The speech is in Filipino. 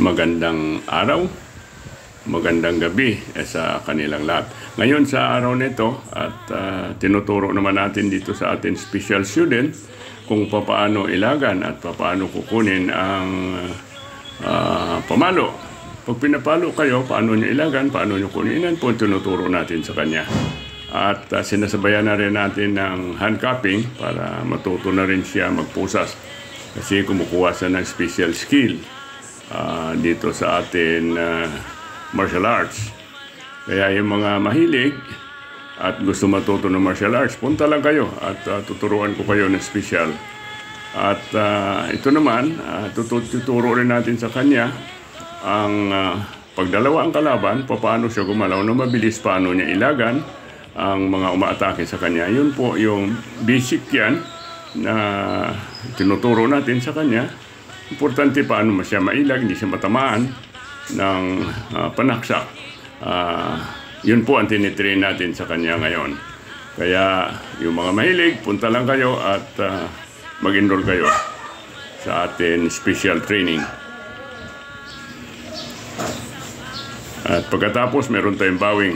magandang araw, magandang gabi sa kanilang lahat. Ngayon sa araw nito at tinuturo naman natin dito sa ating special student kung paano ilagan at paano kukunin ang pamalo. Pag pinapalo kayo, paano nyo ilagan, paano nyo kunin, po tinuturo natin sa kanya. At sinasabayan na rin natin ng hand cupping para matuto na rin siya magpusas. Kasi kumukuha siya ng special skill dito sa atin martial arts. Kaya yung mga mahilig at gusto matuto ng martial arts, punta lang kayo at tuturuan ko kayo ng special. At ito naman, tuturo rin natin sa kanya ang pagdalawa ang kalaban, paano siya gumalaw na mabilis, paano niya ilagan ang mga umaatake sa kanya. Yun po yung basic yan na tinuturo natin sa kanya. Importante paano siya mailag, hindi siya matamaan ng panaksak. Yun po ang tinitrain natin sa kanya ngayon. Kaya yung mga mahilig, punta lang kayo at mag-enroll kayo sa atin special training. At pagkatapos meron tayong bowing.